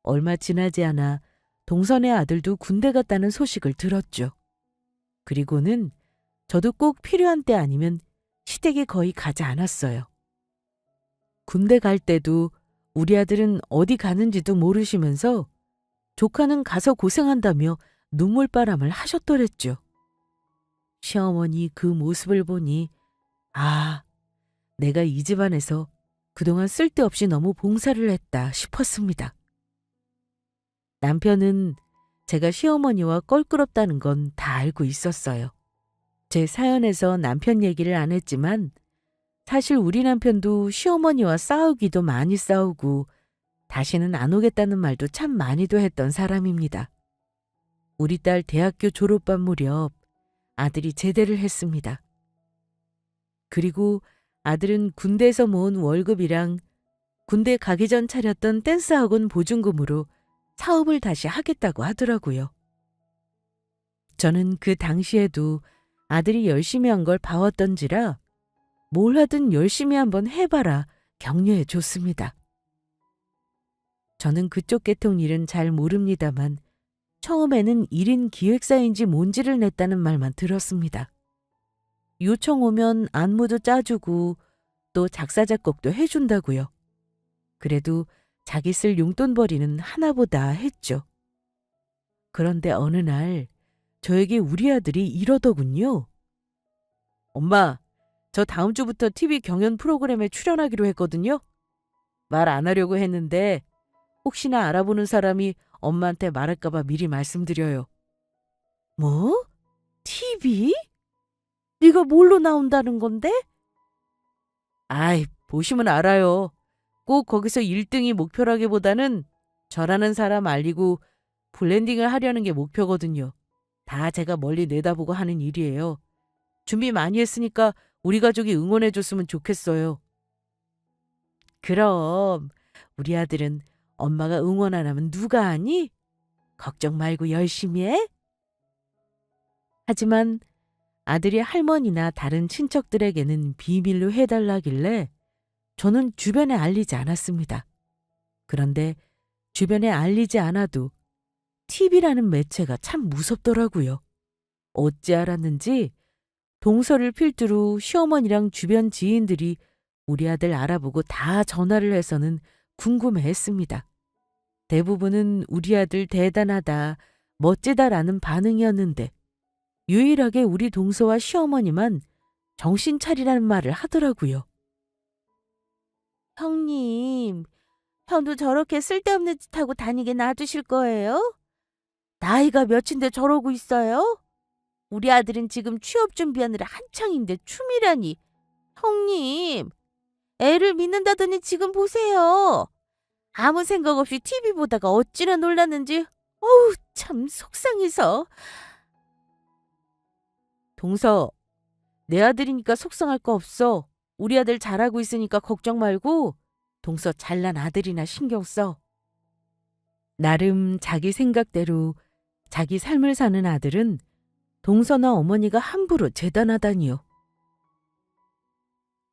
얼마 지나지 않아 동선의 아들도 군대 갔다는 소식을 들었죠. 그리고는 저도 꼭 필요한 때 아니면 시댁에 거의 가지 않았어요. 군대 갈 때도 우리 아들은 어디 가는지도 모르시면서 조카는 가서 고생한다며 눈물바람을 하셨더랬죠. 시어머니 그 모습을 보니 아, 내가 이 집안에서 그동안 쓸데없이 너무 봉사를 했다 싶었습니다. 남편은 제가 시어머니와 껄끄럽다는 건 다 알고 있었어요. 제 사연에서 남편 얘기를 안 했지만 사실 우리 남편도 시어머니와 싸우기도 많이 싸우고 다시는 안 오겠다는 말도 참 많이도 했던 사람입니다. 우리 딸 대학교 졸업반 무렵 아들이 제대를 했습니다. 그리고 아들은 군대에서 모은 월급이랑 군대 가기 전 차렸던 댄스학원 보증금으로 사업을 다시 하겠다고 하더라고요. 저는 그 당시에도 아들이 열심히 한 걸 봐왔던지라 뭘 하든 열심히 한번 해봐라 격려해 줬습니다. 저는 그쪽 계통 일은 잘 모릅니다만 처음에는 1인 기획사인지 뭔지를 냈다는 말만 들었습니다. 요청 오면 안무도 짜주고 또 작사 작곡도 해준다고요. 그래도 자기 쓸 용돈벌이는 하나보다 했죠. 그런데 어느 날 저에게 우리 아들이 이러더군요. 엄마, 저 다음 주부터 TV 경연 프로그램에 출연하기로 했거든요. 말 안 하려고 했는데 혹시나 알아보는 사람이 엄마한테 말할까 봐 미리 말씀드려요. 뭐? TV? 네가 뭘로 나온다는 건데? 아이, 보시면 알아요. 꼭 거기서 1등이 목표라기보다는 저라는 사람 알리고 블렌딩을 하려는 게 목표거든요. 다 제가 멀리 내다보고 하는 일이에요. 준비 많이 했으니까 우리 가족이 응원해줬으면 좋겠어요. 그럼 우리 아들은 엄마가 응원 안 하면 누가 하니? 걱정 말고 열심히 해. 하지만 아들이 할머니나 다른 친척들에게는 비밀로 해달라길래 저는 주변에 알리지 않았습니다. 그런데 주변에 알리지 않아도 TV라는 매체가 참 무섭더라고요. 어찌 알았는지 동서를 필두로 시어머니랑 주변 지인들이 우리 아들 알아보고 다 전화를 해서는 궁금해했습니다. 대부분은 우리 아들 대단하다, 멋지다라는 반응이었는데 유일하게 우리 동서와 시어머니만 정신 차리라는 말을 하더라고요. 형님, 형도 저렇게 쓸데없는 짓 하고 다니게 놔두실 거예요? 나이가 몇인데 저러고 있어요? 우리 아들은 지금 취업 준비하느라 한창인데 춤이라니. 형님, 애를 믿는다더니 지금 보세요. 아무 생각 없이 TV 보다가 어찌나 놀랐는지. 어우, 참 속상해서. 동서, 내 아들이니까 속상할 거 없어. 우리 아들 잘하고 있으니까 걱정 말고 동서 잘난 아들이나 신경 써. 나름 자기 생각대로 자기 삶을 사는 아들은 동서나 어머니가 함부로 재단하다니요.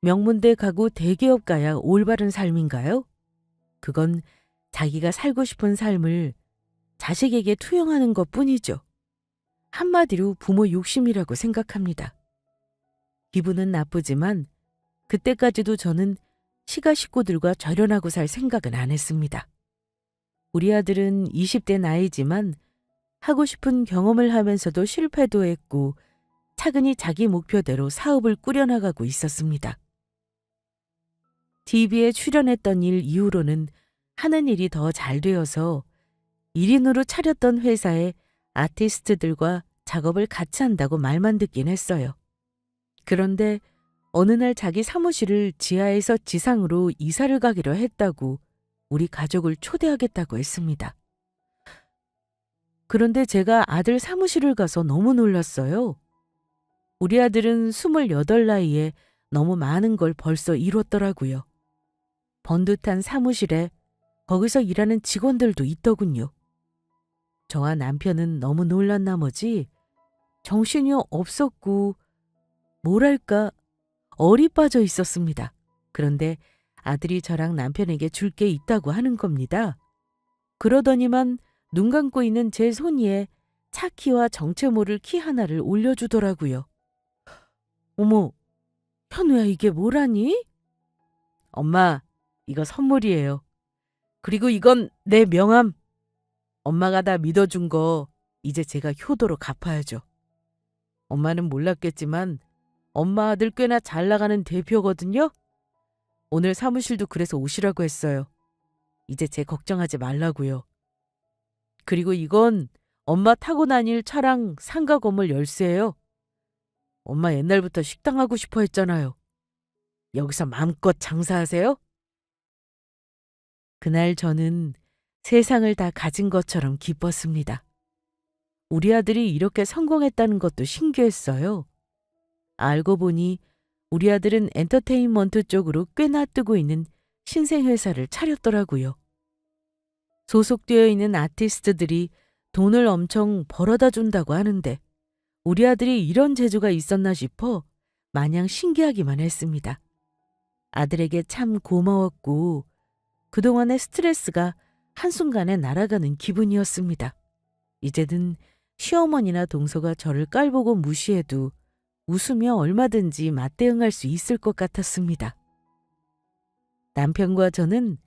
명문대 가고 대기업 가야 올바른 삶인가요? 그건 자기가 살고 싶은 삶을 자식에게 투영하는 것뿐이죠. 한마디로 부모 욕심이라고 생각합니다. 기분은 나쁘지만 그때까지도 저는 시가 식구들과 절연하고 살 생각은 안 했습니다. 우리 아들은 20대 나이지만 하고 싶은 경험을 하면서도 실패도 했고 차근히 자기 목표대로 사업을 꾸려나가고 있었습니다. TV에 출연했던 일 이후로는 하는 일이 더 잘 되어서 1인으로 차렸던 회사에 아티스트들과 작업을 같이 한다고 말만 듣긴 했어요. 그런데 어느 날 자기 사무실을 지하에서 지상으로 이사를 가기로 했다고 우리 가족을 초대하겠다고 했습니다. 그런데 제가 아들 사무실을 가서 너무 놀랐어요. 우리 아들은 28 나이에 너무 많은 걸 벌써 이뤘더라고요. 번듯한 사무실에 거기서 일하는 직원들도 있더군요. 저와 남편은 너무 놀란 나머지 정신이 없었고 뭐랄까 얼이 빠져 있었습니다. 그런데 아들이 저랑 남편에게 줄 게 있다고 하는 겁니다. 그러더니만 눈 감고 있는 제 손 위에 차 키와 정체 모를 키 하나를 올려주더라고요. 어머, 현우야 이게 뭐라니? 엄마, 이거 선물이에요. 그리고 이건 내 명함. 엄마가 다 믿어준 거 이제 제가 효도로 갚아야죠. 엄마는 몰랐겠지만 엄마 아들 꽤나 잘 나가는 대표거든요. 오늘 사무실도 그래서 오시라고 했어요. 이제 제 걱정하지 말라고요. 그리고 이건 엄마 타고 다닐 차랑 상가 건물 열쇠예요. 엄마 옛날부터 식당 하고 싶어 했잖아요. 여기서 마음껏 장사하세요. 그날 저는 세상을 다 가진 것처럼 기뻤습니다. 우리 아들이 이렇게 성공했다는 것도 신기했어요. 알고 보니 우리 아들은 엔터테인먼트 쪽으로 꽤나 뜨고 있는 신생회사를 차렸더라고요. 소속되어 있는 아티스트들이 돈을 엄청 벌어다 준다고 하는데 우리 아들이 이런 재주가 있었나 싶어 마냥 신기하기만 했습니다. 아들에게 참 고마웠고 그동안의 스트레스가 한순간에 날아가는 기분이었습니다. 이제는 시어머니나 동서가 저를 깔보고 무시해도 웃으며 얼마든지 맞대응할 수 있을 것 같았습니다. 남편과 저는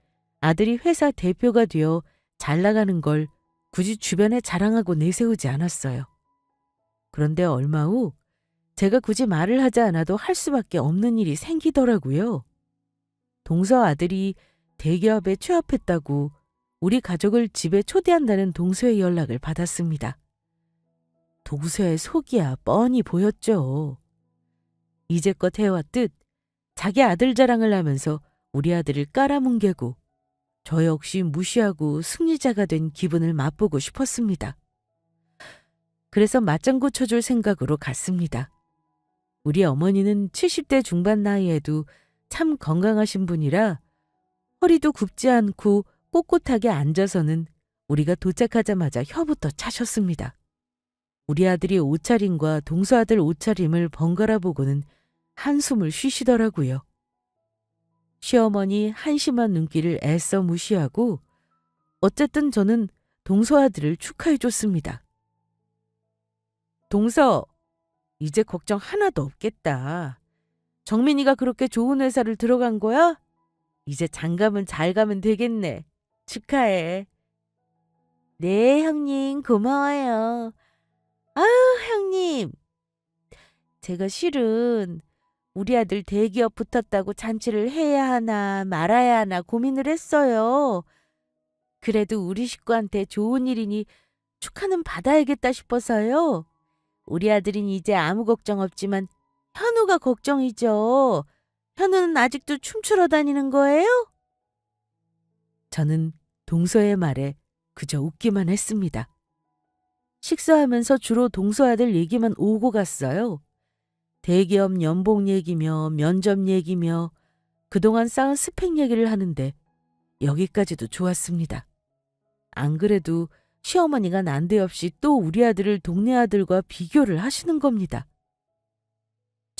아들이 회사 대표가 되어 잘 나가는 걸 굳이 주변에 자랑하고 내세우지 않았어요. 그런데 얼마 후 제가 굳이 말을 하지 않아도 할 수밖에 없는 일이 생기더라고요. 동서 아들이 대기업에 취업했다고 우리 가족을 집에 초대한다는 동서의 연락을 받았습니다. 동서의 속이야 뻔히 보였죠. 이제껏 해왔듯 자기 아들 자랑을 하면서 우리 아들을 깔아뭉개고 저 역시 무시하고 승리자가 된 기분을 맛보고 싶었습니다. 그래서 맞장구 쳐줄 생각으로 갔습니다. 우리 어머니는 70대 중반 나이에도 참 건강하신 분이라 허리도 굽지 않고 꼿꼿하게 앉아서는 우리가 도착하자마자 혀부터 차셨습니다. 우리 아들이 옷차림과 동서 아들 옷차림을 번갈아 보고는 한숨을 쉬시더라고요. 시어머니 한심한 눈길을 애써 무시하고 어쨌든 저는 동서 아들을 축하해 줬습니다. 동서, 이제 걱정 하나도 없겠다. 정민이가 그렇게 좋은 회사를 들어간 거야? 이제 장가면 잘 가면 되겠네. 축하해. 네, 형님, 고마워요. 아유, 형님. 제가 실은 우리 아들 대기업 붙었다고 잔치를 해야 하나 말아야 하나 고민을 했어요. 그래도 우리 식구한테 좋은 일이니 축하는 받아야겠다 싶어서요. 우리 아들은 이제 아무 걱정 없지만 현우가 걱정이죠. 현우는 아직도 춤추러 다니는 거예요? 저는 동서의 말에 그저 웃기만 했습니다. 식사하면서 주로 동서 아들 얘기만 오고 갔어요. 대기업 연봉 얘기며 면접 얘기며 그동안 쌓은 스펙 얘기를 하는데 여기까지도 좋았습니다. 안 그래도 시어머니가 난데없이 또 우리 아들을 동네 아들과 비교를 하시는 겁니다.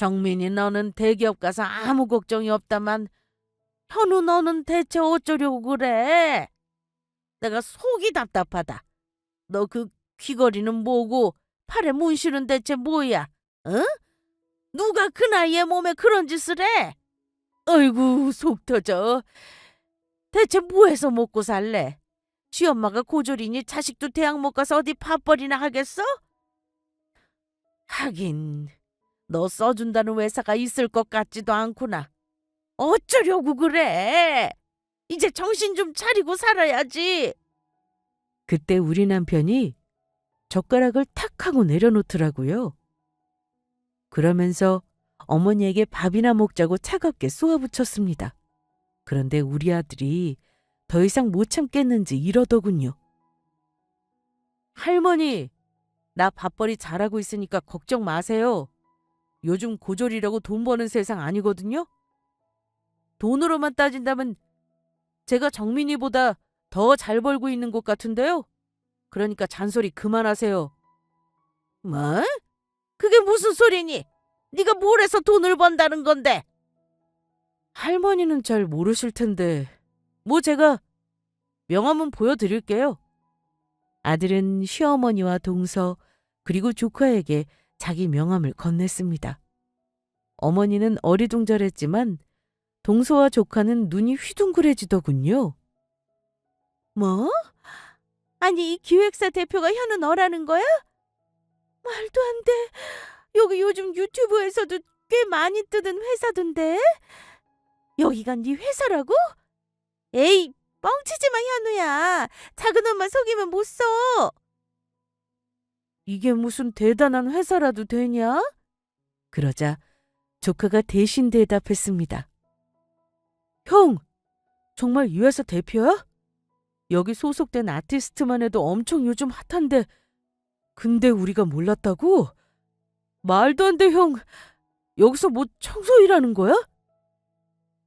정민이 너는 대기업 가서 아무 걱정이 없다만 현우 너는 대체 어쩌려고 그래? 내가 속이 답답하다. 너 그 귀걸이는 뭐고 팔에 문신은 대체 뭐야? 응? 누가 그 나이에 몸에 그런 짓을 해? 아이고 속 터져. 대체 뭐해서 먹고 살래? 쥐엄마가 고졸이니 자식도 대학 못 가서 어디 밥벌이나 하겠어? 하긴 너 써준다는 회사가 있을 것 같지도 않구나. 어쩌려고 그래? 이제 정신 좀 차리고 살아야지. 그때 우리 남편이 젓가락을 탁 하고 내려놓더라고요. 그러면서 어머니에게 밥이나 먹자고 차갑게 쏘아붙였습니다. 그런데 우리 아들이 더 이상 못 참겠는지 이러더군요. 할머니, 나 밥벌이 잘하고 있으니까 걱정 마세요. 요즘 고졸이라고 돈 버는 세상 아니거든요. 돈으로만 따진다면 제가 정민이보다 더 잘 벌고 있는 것 같은데요. 그러니까 잔소리 그만하세요. 뭐? 그게 무슨 소리니? 네가 뭘 해서 돈을 번다는 건데? 할머니는 잘 모르실 텐데 뭐 제가 명함은 보여드릴게요. 아들은 시어머니와 동서 그리고 조카에게 자기 명함을 건넸습니다. 어머니는 어리둥절했지만 동서와 조카는 눈이 휘둥그레지더군요. 뭐? 아니 이 기획사 대표가 현우 너라는 거야? 말도 안 돼. 여기 요즘 유튜브에서도 꽤 많이 뜨는 회사던데? 여기가 네 회사라고? 에이 뻥치지 마 현우야. 작은 엄마 속이면 못 써. 이게 무슨 대단한 회사라도 되냐? 그러자 조카가 대신 대답했습니다. 형, 정말 이 회사 대표야? 여기 소속된 아티스트만 해도 엄청 요즘 핫한데 근데 우리가 몰랐다고? 말도 안 돼, 형. 여기서 뭐 청소 일하는 거야?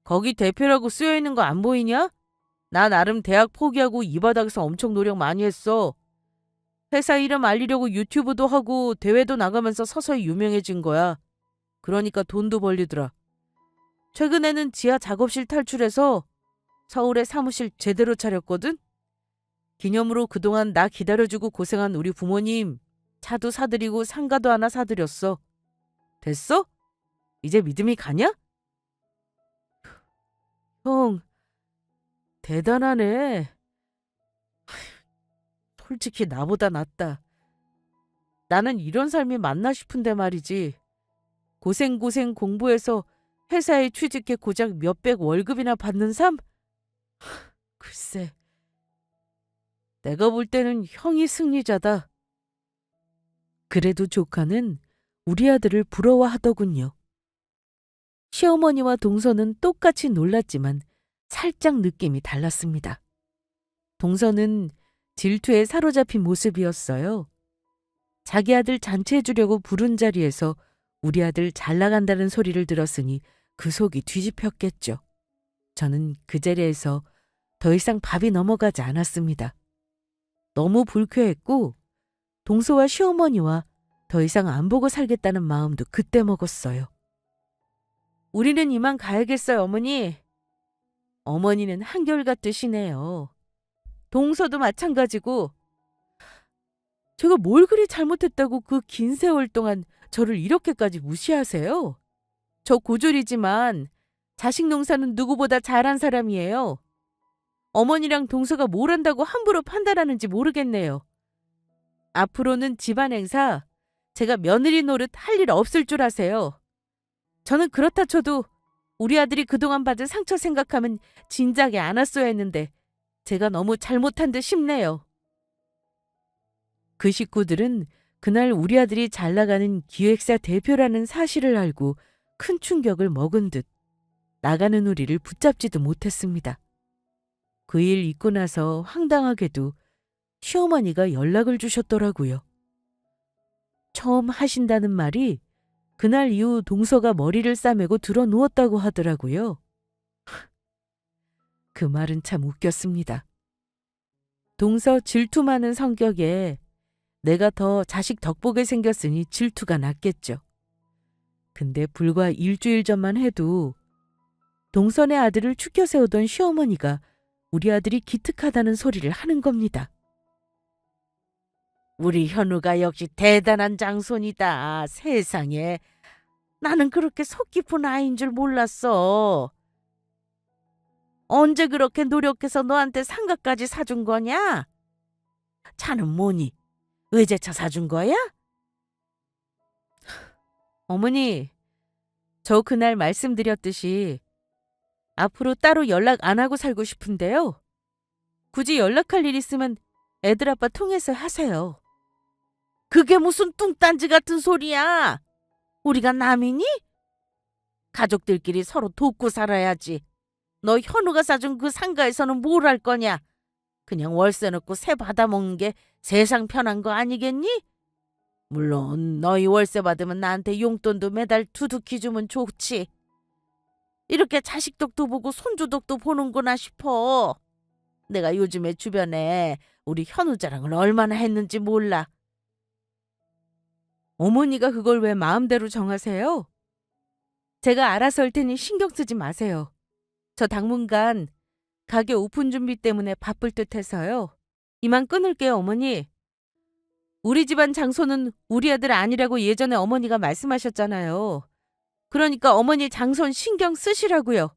거기 대표라고 쓰여있는 거 안 보이냐? 나 나름 대학 포기하고 이 바닥에서 엄청 노력 많이 했어. 회사 이름 알리려고 유튜브도 하고 대회도 나가면서 서서히 유명해진 거야. 그러니까 돈도 벌리더라. 최근에는 지하 작업실 탈출해서 서울에 사무실 제대로 차렸거든? 기념으로 그동안 나 기다려주고 고생한 우리 부모님 차도 사드리고 상가도 하나 사드렸어. 됐어? 이제 믿음이 가냐? 형, 대단하네. 솔직히 나보다 낫다. 나는 이런 삶이 맞나 싶은데 말이지. 고생 공부해서 회사에 취직해 고작 몇백 월급이나 받는 삶? 글쎄, 내가 볼 때는 형이 승리자다. 그래도 조카는 우리 아들을 부러워하더군요. 시어머니와 동서는 똑같이 놀랐지만 살짝 느낌이 달랐습니다. 동서는 질투에 사로잡힌 모습이었어요. 자기 아들 잔치해주려고 부른 자리에서 우리 아들 잘 나간다는 소리를 들었으니 그 속이 뒤집혔겠죠. 저는 그 자리에서 더 이상 밥이 넘어가지 않았습니다. 너무 불쾌했고 동서와 시어머니와 더 이상 안 보고 살겠다는 마음도 그때 먹었어요. 우리는 이만 가야겠어요, 어머니. 어머니는 한결같으시네요. 동서도 마찬가지고. 제가 뭘 그리 잘못했다고 그 긴 세월 동안 저를 이렇게까지 무시하세요? 저 고졸이지만 자식 농사는 누구보다 잘한 사람이에요. 어머니랑 동서가 뭘 한다고 함부로 판단하는지 모르겠네요. 앞으로는 집안 행사 제가 며느리 노릇 할 일 없을 줄 아세요. 저는 그렇다 쳐도 우리 아들이 그동안 받은 상처 생각하면 진작에 안 왔어야 했는데 제가 너무 잘못한 듯 싶네요. 그 식구들은 그날 우리 아들이 잘 나가는 기획사 대표라는 사실을 알고 큰 충격을 먹은 듯 나가는 우리를 붙잡지도 못했습니다. 그 일 있고 나서 황당하게도 시어머니가 연락을 주셨더라고요. 처음 하신다는 말이 그날 이후 동서가 머리를 싸매고 들어 누웠다고 하더라고요. 그 말은 참 웃겼습니다. 동서 질투 많은 성격에 내가 더 자식 덕보게 생겼으니 질투가 났겠죠. 근데 불과 일주일 전만 해도 동선의 아들을 축켜 세우던 시어머니가 우리 아들이 기특하다는 소리를 하는 겁니다. 우리 현우가 역시 대단한 장손이다. 세상에. 나는 그렇게 속 깊은 아이인 줄 몰랐어. 언제 그렇게 노력해서 너한테 상가까지 사준 거냐? 차는 뭐니? 외제차 사준 거야? 어머니, 저 그날 말씀드렸듯이 앞으로 따로 연락 안 하고 살고 싶은데요. 굳이 연락할 일 있으면 애들 아빠 통해서 하세요. 그게 무슨 뚱딴지 같은 소리야? 우리가 남이니? 가족들끼리 서로 돕고 살아야지. 너 현우가 사준 그 상가에서는 뭘 할 거냐? 그냥 월세 넣고 새 받아먹는 게 세상 편한 거 아니겠니? 물론 너희 월세 받으면 나한테 용돈도 매달 두둑히 주면 좋지. 이렇게 자식 덕도 보고 손주 덕도 보는구나 싶어. 내가 요즘에 주변에 우리 현우 자랑을 얼마나 했는지 몰라. 어머니가 그걸 왜 마음대로 정하세요? 제가 알아서 할 테니 신경 쓰지 마세요. 저 당분간 가게 오픈 준비 때문에 바쁠 듯 해서요. 이만 끊을게요, 어머니. 우리 집안 장소는 우리 아들 아니라고 예전에 어머니가 말씀하셨잖아요. 그러니까 어머니 장손 신경 쓰시라고요.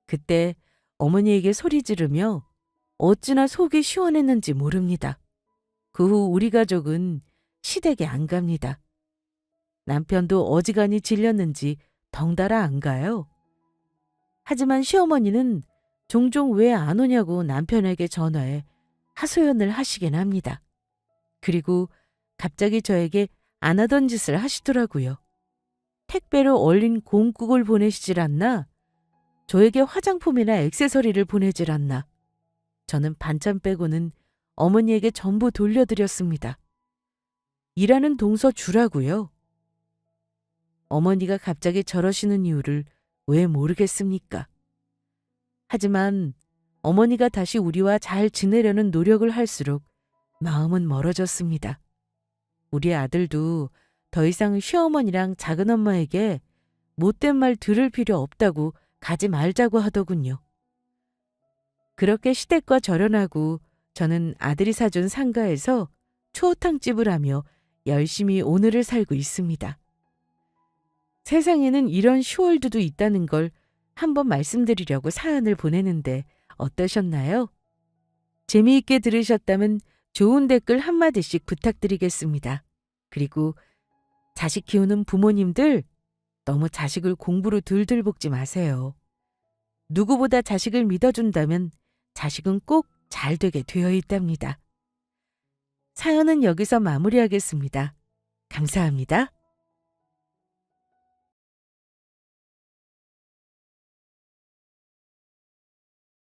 그때 어머니에게 소리 지르며 어찌나 속이 시원했는지 모릅니다. 그 후 우리 가족은 시댁에 안 갑니다. 남편도 어지간히 질렸는지 덩달아 안 가요. 하지만 시어머니는 종종 왜 안 오냐고 남편에게 전화해 하소연을 하시긴 합니다. 그리고 갑자기 저에게 안 하던 짓을 하시더라고요. 택배로 얼린 곰국을 보내시질 않나? 저에게 화장품이나 액세서리를 보내질 않나? 저는 반찬 빼고는 어머니에게 전부 돌려드렸습니다. 일하는 동서 주라고요. 어머니가 갑자기 저러시는 이유를 왜 모르겠습니까? 하지만 어머니가 다시 우리와 잘 지내려는 노력을 할수록 마음은 멀어졌습니다. 우리 아들도 더 이상 시어머니랑 작은엄마에게 못된 말 들을 필요 없다고 가지 말자고 하더군요. 그렇게 시댁과 절연하고 저는 아들이 사준 상가에서 추어탕집을 하며 열심히 오늘을 살고 있습니다. 세상에는 이런 슈월드도 있다는 걸 한번 말씀드리려고 사연을 보내는데 어떠셨나요? 재미있게 들으셨다면 좋은 댓글 한마디씩 부탁드리겠습니다. 그리고 자식 키우는 부모님들 너무 자식을 공부로 들들 볶지 마세요. 누구보다 자식을 믿어준다면 자식은 꼭 잘 되게 되어 있답니다. 사연은 여기서 마무리하겠습니다. 감사합니다.